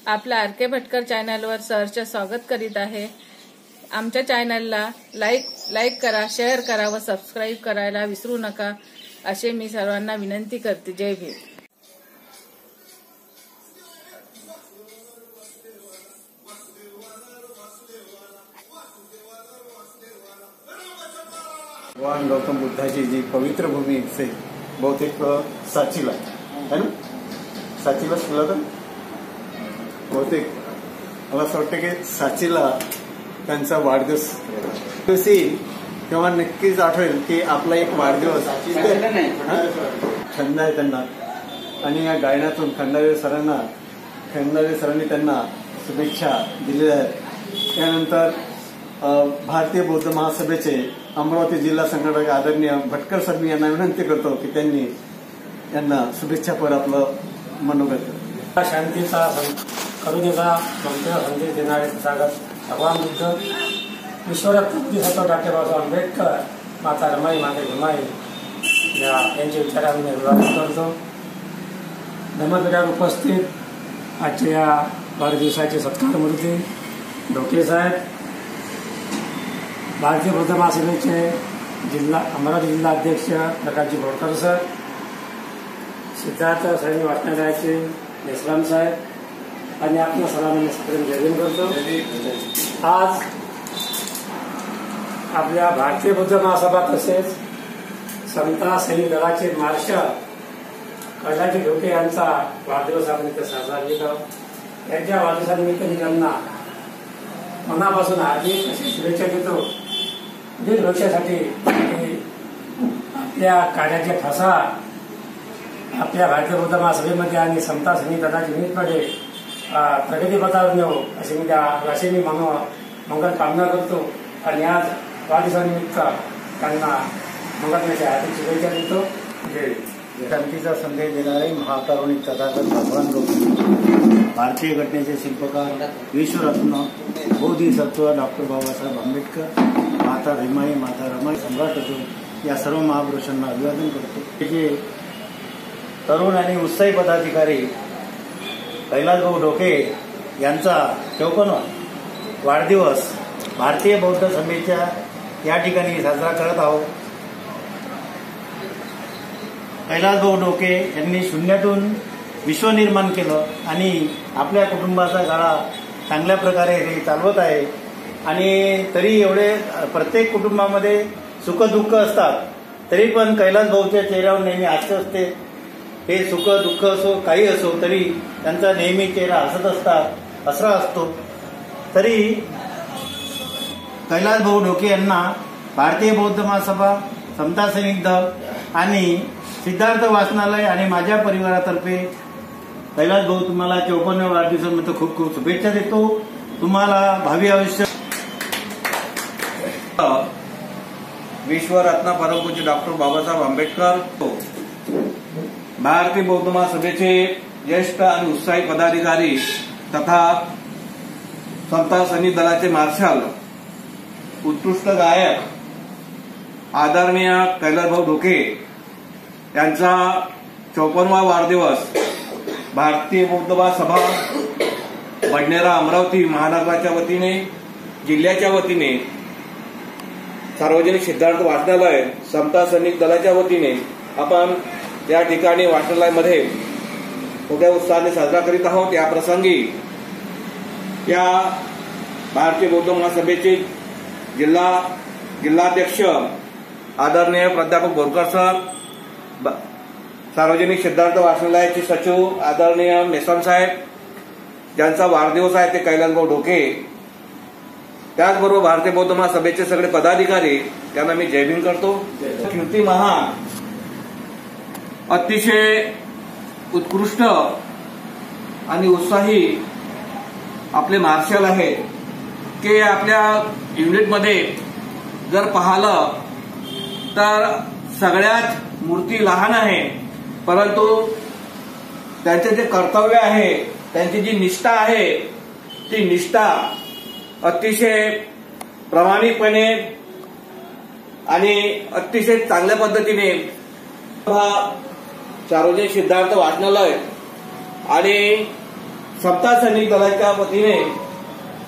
आपल्या आर.के. भटकर चॅनलवर सहर्ष स्वागत करीत आहे। आमच्या चॅनलला लाईक करा, शेअर करा व सबस्क्राईब करायला विसरू नका असे मी सर्वांना विनंती करते। जय भीम। भगवान गौतम बुद्धाची जी पवित्र भूमी से बहुतेक साचीला है ना, साचीला सुला तर बहुतेक मला असं वाटतं की साचीला त्यांचा वाढदिवस येईल तेव्हा नक्कीच आठवेल की आपला एक वाढदिवस छंद आहे त्यांना। आणि या गायनातून खंडारे सरांनी त्यांना शुभेच्छा दिलेल्या आहेत। त्यानंतर भारतीय बौद्ध महासभेचे अमरावती जिल्हा संघटक आदरणीय भटकर सर मी यांना विनंती करतो की त्यांनी यांना शुभेच्छापर आपलं मनोगत शांतीचा करुणेचा ममतेचा संदेश देणारे तथागत भगवान बुद्ध, विश्वरत्न डॉक्टर बाबासाहेब आंबेडकर, माता रमाई, माता भीमाई यांच्या विचारांनी मी अभिवादन करतो। धम्मपीठावर उपस्थित आजच्या या वाढदिवसाचे सत्कारमूर्ती ढोके साहेब, भारतीय बौद्ध महासभेचे अमरावती जिल्हा अध्यक्ष प्रकाशजी बोरकर सर, सिद्धार्थ सैनिक वाचनालयाचे मेसराम साहेब आणि आपल्या सर्वांना जय करतो। आज आपल्या भारतीय बौद्ध महासभा तसेच समता सैनिक दलाचे मार्शल कैलासजी ढोके यांचा वाढदिवस आपण इथे साजरा केला। त्यांच्या वाढदिवसानिमित्त मी त्यांना मनापासून हार्दिक अशी शुभेच्छा देतो। दीड वर्षासाठी आपल्या कार्याचे ठसा आपल्या भारतीय बौद्ध महासभेमध्ये आणि समता सैनिक दलाच्या निमित्ताने प्रगतीपथावर नेऊ अशी मी मंगल कामना करतो। आणि आज वाढदिवसानिमित्त त्यांना मंगलमयाची हार्दिक शुभेच्छा देतो। जय शांतीचा संदेश देणारे महाकारुणिक तथागत भगवान गौतम, भारतीय घटनेचे शिल्पकार, विश्वरत्न बोधिसत्व डॉक्टर बाबासाहेब आंबेडकर, माता भीमाई, माता रमाई, सम्राट अशोक या सर्व महापुरुषांना अभिवादन करतो। जे तरुण आणि उत्साही पदाधिकारी कैलासभाऊ ढोके यांचा 54वा वाढदिवस भारतीय बौद्ध सभेच्या या ठिकाणी साजरा करत आहोत। कैलासभाऊ ढोके यांनी शून्यातून विश्व निर्माण केलं आणि आपल्या कुटुंबाचा गाडा चांगल्या प्रकारे हे चालवत आहे। आणि तरी एवढे प्रत्येक कुटुंबामध्ये सुख दुःख असतात, तरी पण कैलासभाऊच्या चेहऱ्यावर नेहमी हास्य असते। हे सुख दुःख असो काही असो तरी त्यांचा नेहमी चेहरा हसत असतात, हसरा असतो। तरी कैलासभाऊ ढोके यांना भारतीय बौद्ध महासभा, समता सैनिक दल आणि सिद्धार्थ वाचनालय आणि माझ्या परिवारातर्फे कैलासभाऊ तुम्हाला 54व्या वाढदिवसानिमित्त खूप खूप शुभेच्छा देतो। तुम्हाला भावी आयुष्य विश्वरत्न परमपूज्य डॉक्टर बाबासाहेब आंबेडकर, भारतीय बौद्ध महासभेचे ज्येष्ठ आणि उत्साही पदाधिकारी तथा समता सैनिक दलाचे मार्शल, उत्कृष्ट गायक आदरणीय कैलासभाऊ ढोके यांचा 54वा वाढदिवस भारतीय बौद्ध महासभा बडनेरा अमरावती महानगराच्या वतीने, जिल्ह्याच्या वतीने, सार्वजनिक सिद्धार्थ वाचनालय, समता सैनिक दलाच्या वतीने आपण या ठिकाणी वाचनालयामध्ये मोठ्या उत्साहाने साजरा करीत आहोत। या प्रसंगी या भारतीय बौद्ध महासभेचे जिल्हाध्यक्ष आदरणीय प्राध्यापक बोरकर सर, सार्वजनिक सिद्धार्थ वाचनालयाचे सचिव आदरणीय मेसराम साहेब ज्यांचा वाढदिवस आहे ते कैलासभाऊ ढोके, त्याचबरोबर भारतीय बौद्ध महासभेचे सगळे पदाधिकारी त्यांना मी जय भीम करतो। कीर्तिमान अतिशय उत्कृष्ट आणि उत्साही आपले मार्शल आहेत की आपल्या युनिटमध्ये जर पाहिलं तर सगळ्यात मूर्ती लहान आहे, परंतु त्यांचे जे कर्तव्य आहे, त्यांची जी निष्ठा आहे, ती निष्ठा अतिशय प्रामाणिकपणे आणि अतिशय चांगल्या पद्धतीने सार्वजनिक सिद्धार्थ वाचनालय आणि समता सैनिक दलाच्या वतीने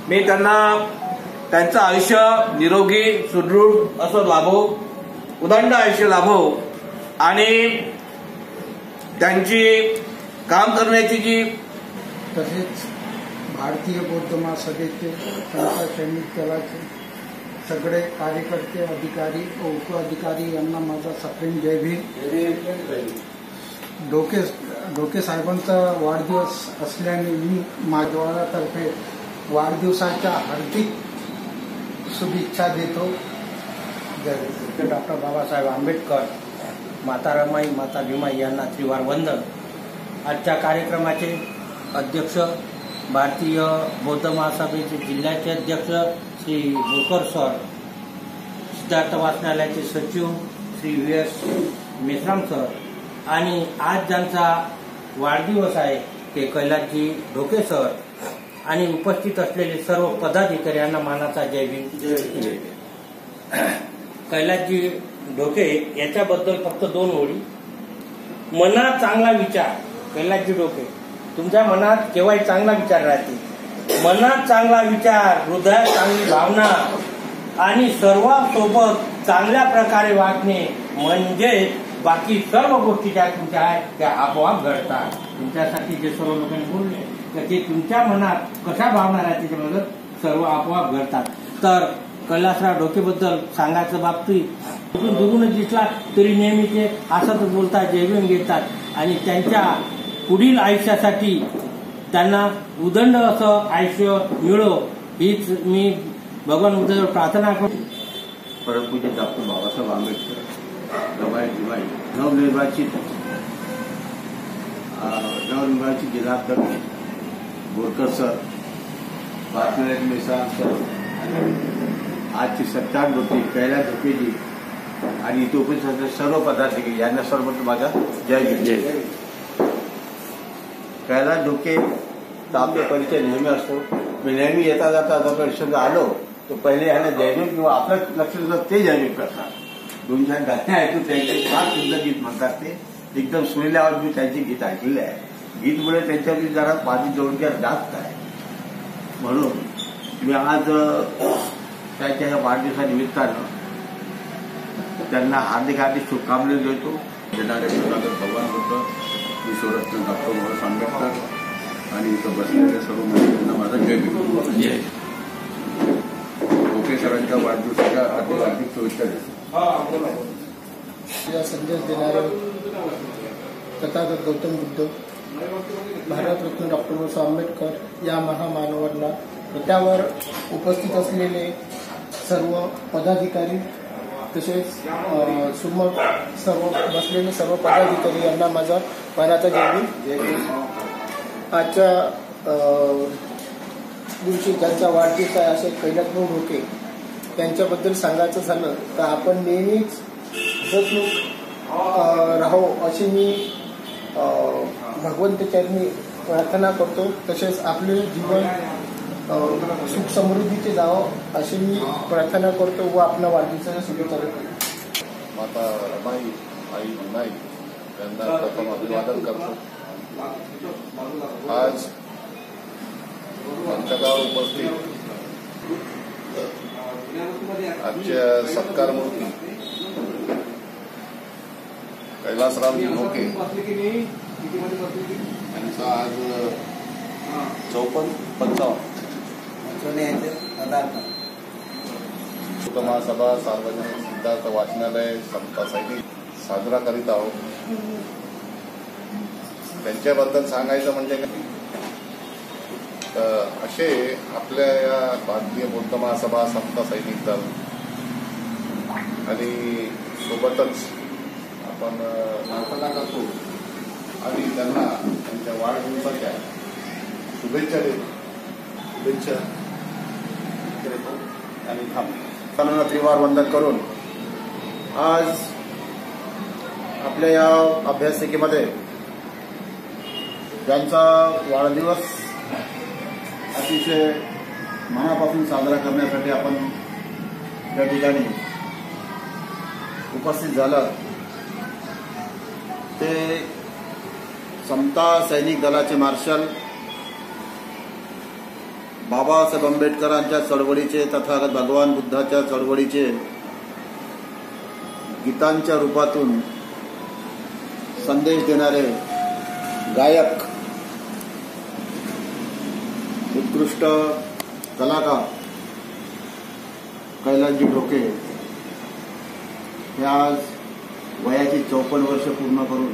मी त्यांना त्यांचं आयुष्य निरोगी सुदृढ असं लाभो, उदंड आयुष्य लाभो आणि त्यांची काम करण्याची जी तसेच भारतीय बौद्ध महासभेचे समता सैनिक दलाचे सगळे कार्यकर्ते, अधिकारी व उप अधिकारी यांना माझा सप्रेम जय भीम. डोके साहेबांचा वाढदिवस असल्याने मी माझ्यातर्फे वाढदिवसाच्या हार्दिक शुभेच्छा देतो. डॉक्टर बाबासाहेब आंबेडकर, माता रमाई, माता भीमाई यांना त्रिवार वंदन. आजच्या कार्यक्रमाचे अध्यक्ष भारतीय बौद्ध महासभेचे जिल्ह्याचे अध्यक्ष श्री बोकर सर, सिद्धार्थ वाचनालयाचे सचिव श्री व्ही.एस. मेश्राम सर आणि आज ज्यांचा वाढदिवस आहे ते कैलासजी ढोके सर आणि उपस्थित असलेले सर्व पदाधिकारी यांना मानाचा जय भीम. कैलासजी ढोके याच्याबद्दल फक्त 2 ओळी. मनात चांगला विचार. कैलासजी ढोके, तुमच्या मनात केव्हाही चांगला विचार राहते. मनात चांगला विचार, हृदयात चांगली भावना आणि सर्वांसोबत चांगल्या प्रकारे वागणे म्हणजे बाकी सर्व गोष्टी ज्या तुमच्या आहेत त्या आपोआप घडतात. तुमच्यासाठी जे सर्व लोकांनी बोलले तर ते तुमच्या मनात कशा भावना राहते त्याच्याबद्दल सर्व आपोआप घडतात. तर कैलासराव ढोकेबद्दल सांगायचं बाबतीत दुरूनच दिसला तरी नेहमी ते हसतच बोलतात, जयभीम घेतात आणि त्यांच्या पुढील आयुष्यासाठी त्यांना उदंड असं आयुष्य मिळो हीच मी भगवान बुद्धाजवळ प्रार्थना करतो. परमपूज्य डॉक्टर बाबासाहेब आंबेडकर, रमाई भीमाई, नवनिर्वाचित जिल्हाध्यक्ष बोरकर सर, वाचनालयाचे मेश्राम सर, आजची 77 ढोके, कैलास ढोकेजी आणि इथे उपस्थित असलेले सर्व पदाधिकारी यांना सर्वप्रथम माझा जय भीम. कैलास ढोकेचा आपला परिचय नेहमी असतो. मी नेहमी येता जाता आता परिषद आलो तो पहिले ह्याला जयभीम किंवा आपलं लक्ष ते जयभीम करतात. 2-4 गाणे ऐकून त्यांचे फार सुंदर गीत म्हणतात. ते एकदम सुरेल्या आवाज मी त्यांचे गीत ऐकलेले आहे. गीतमुळे त्यांच्यावरती जरा माझी जोडक्यात जास्त आहे. म्हणून मी आज त्यांच्या या वाढदिवसानिमित्तानं त्यांना हार्दिक शुभकामना देतो. येणारे भगवान बुद्ध, विश्वरत्न डॉक्टर बाबासाहेब आंबेडकर आणि इथं बसलेल्या सर्व मंडळींना माझा जय भीम. ढोके सरांच्या वाढदिवसाच्या हार्दिक शुभेच्छा देतो. संदेश देणारे तथागत गौतम बुद्ध, भारतरत्न डॉक्टर बाबासाहेब आंबेडकर या महामानवांना, त्यावर उपस्थित असलेले सर्व पदाधिकारी तसेच सर्व बसलेले सर्व पदाधिकारी यांना माझा मानाचा जय भीम. आजच्या दिवशी ज्यांचा वाढदिवस आहे असे कैलासभाऊ ढोके त्यांच्याबद्दल सांगायचं झालं तर आपण नेहमीच हसतमुख राहो अशी मी भगवंताचरणी प्रार्थना करतो. तसेच आपले जीवन सुख समृद्धीचे जावं अशी मी प्रार्थना करतो व आपल्या वाढदिवसाच्या शुभेच्छा देतो. माता रमाई, आई भीमाई यांना प्रथम अभिवादन करतो. आज आमच्या गावात उपस्थित आजच्या सत्कार मूर्ती कैलासराव ढोके यांचा आज 54-55 महासभा सार्वजनिक सिद्धार्थ वाचनालय समता सैनिक साजरा करीत आहोत. त्यांच्याबद्दल सांगायचं म्हणजे असे आपल्या या भारतीय बौद्ध महासभा समता सैनिक दल आणि सोबतच आपण प्रार्थना करतो आणि त्यांना त्यांच्या वाढदिवसाच्या शुभेच्छा देतो आणि थांबतो. त्रिवार वंदन करून आज आपल्या या अभ्यासिकेमध्ये ज्यांचा वाढदिवस अतिशय मनापासून साजरा करण्यासाठी आपण या ठिकाणी उपस्थित झालं ते समता सैनिक दलाचे मार्शल बाबासाहेब आंबेडकरांच्या चळवळीचे, तथागत भगवान बुद्धाच्या चळवळीचे गीतांच्या रूपातून संदेश देणारे गायक, उत्कृष्ट कलाकार कैलासजी ढोके हे आज वयाची 54 वर्ष पूर्ण करून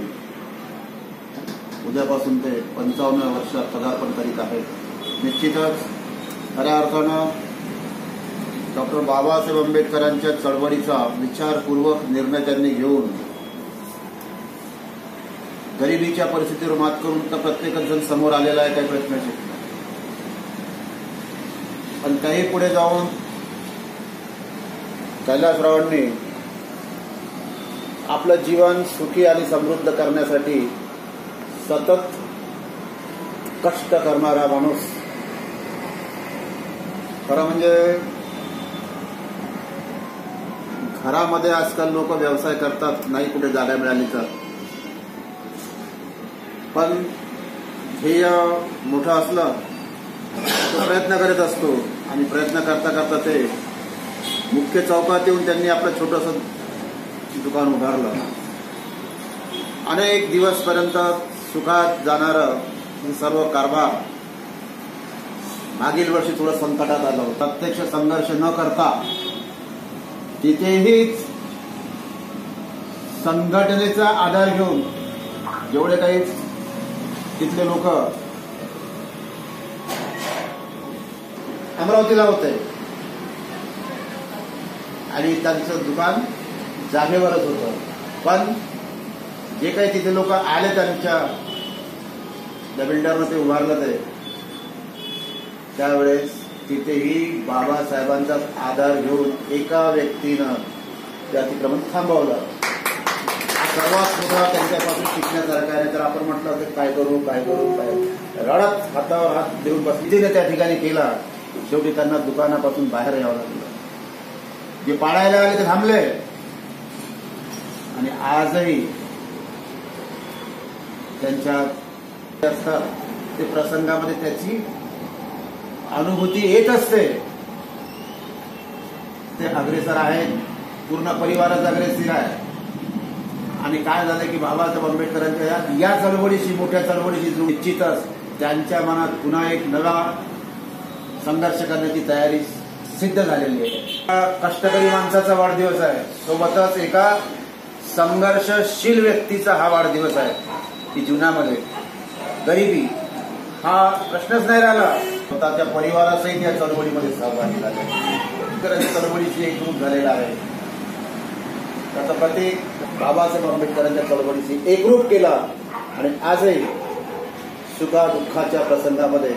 उद्यापासून ते 55व्या वर्षात पदार्पण करीत आहेत. निश्चितच खऱ्या अर्थानं डॉक्टर बाबासाहेब आंबेडकरांच्या चळवळीचा विचारपूर्वक निर्णय त्यांनी घेऊन गरिबीच्या परिस्थितीवर मात करून तर प्रत्येकच जण समोर आलेला आहे काही प्रश्नाची. पण काही पुढे जाऊन कैलासरावांनी आपलं जीवन सुखी आणि समृद्ध करण्यासाठी सतत कष्ट करणारा माणूस, खरं म्हणजे घरामध्ये आजकाल लोक व्यवसाय करतात, नाही कुठे जागा मिळाली तर, पण ध्येय मोठं असलं तो प्रयत्न करीत असतो आणि प्रयत्न करता करता ते मुख्य चौकात येऊन त्यांनी आपलं छोटंसं दुकान उभारलं. अनेक दिवसपर्यंत सुखात जाणारं सर्व कारभार मागील वर्षी थोडं संकटात आलं. प्रत्यक्ष संघर्ष न करता तिथेही संघटनेचा आधार घेऊन जेवढे काही तिथले लोक अमरावतीला होते आणि त्यांचं दुकान जागेवरच होतं, पण जे काही तिथे लोक आले त्यांच्या बिल्डरनं ते उभारलं ते, त्यावेळेस तिथेही बाबासाहेबांचा आधार घेऊन एका व्यक्तीनं ते अतिक्रमण थांबवलं. हा सर्वात मोठा त्यांच्यापासून शिकण्यासारखा आहे. तर आपण म्हटलं की काय करू काय रडत हातावर हात देऊन बसले त्या ठिकाणी केला. शेवटी त्यांना दुकानापासून बाहेर यावं लागलं. जे पाळायला आले ते थांबले आणि आजही त्यांच्या ते प्रसंगामध्ये त्याची अनुभूती येत असते. ते अग्रेसर आहेत, पूर्ण परिवारच अग्रेसर आहे. आणि काय झालं की बाबासाहेब आंबेडकरांच्या या चळवळीशी, मोठ्या चळवळीशी निश्चितच त्यांच्या मनात पुन्हा एक नवा संघर्ष करण्याची तयारी सिद्ध झालेली आहे. कष्टकरी माणसाचा वाढदिवस आहे, सोबतच एका संघर्षशील व्यक्तीचा हा वाढदिवस आहे की जीवनामध्ये गरिबी हा प्रश्नच नाही राहिला. स्वतःच्या परिवारासहित या चळवळीमध्ये सहभागी झाले. चळवळीशी एकरूप झालेला आहे. त्याचा प्रत्येक बाबासाहेब आंबेडकरांच्या चळवळीशी एकरूप केला आणि आजही सुखा दुःखाच्या प्रसंगामध्ये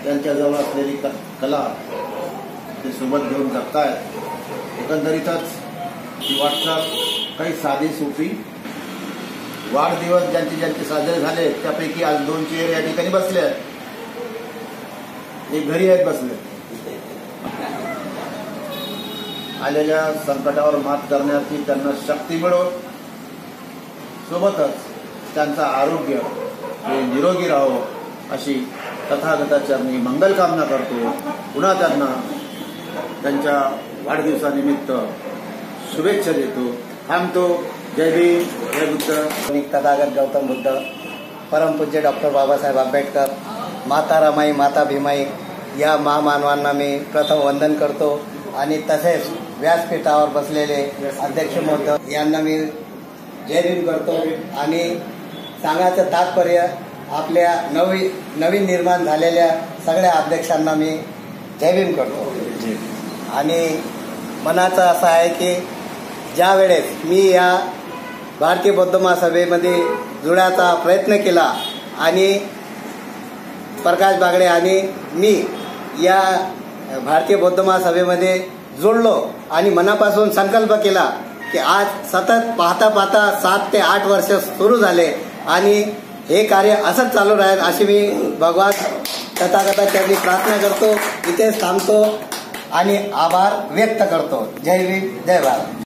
त्यांच्याजवळ असलेली कला ते सोबत घेऊन जगतायत. एकंदरीतच ही वाटचाल काही साधी सोपी. वाढदिवस ज्यांचे साजरे झाले त्यापैकी आज 2 चेअर या ठिकाणी बसले आहेत, एक घरी आहेत बसले. आलेल्या संकटावर मात करण्याची त्यांना शक्ती मिळो, सोबतच त्यांचं आरोग्य हे निरोगी राहो अशी तथागताच्या मी मंगल कामना करतो. पुन्हा त्यांना त्यांच्या वाढदिवसानिमित्त शुभेच्छा देतो. थांबतो. जय भीम, जय बुद्ध. तथागत गौतम बुद्ध, परमपूज्य डॉक्टर बाबासाहेब आंबेडकर, माता रमाई, माता भीमाई या महामानवांना मी प्रथम वंदन करतो आणि तसेच व्यासपीठावर बसलेले अध्यक्ष महोदय यांना मी जय भीम करतो. आणि सांगायचं तात्पर्य आपल्या नवीन निर्माण झालेल्या सगळ्या अध्यक्षांना मी जय भीम करतो. आणि मनाचं असं आहे की ज्या वेळेस मी या भारतीय बौद्ध महासभेमध्ये जुळण्याचा प्रयत्न केला आणि प्रकाश बागडे आणि मी या भारतीय बौद्ध महासभेमध्ये जोडलो आणि मनापासून संकल्प केला की आज सतत पाहता 7 ते 8 वर्ष सुरू झाले आणि हे कार्य असंच चालू राहील अशी मी भगवान तथागतांची प्रार्थना करतो. इथेच थांबतो आणि आभार व्यक्त करतो. जय भीम, जय भारत.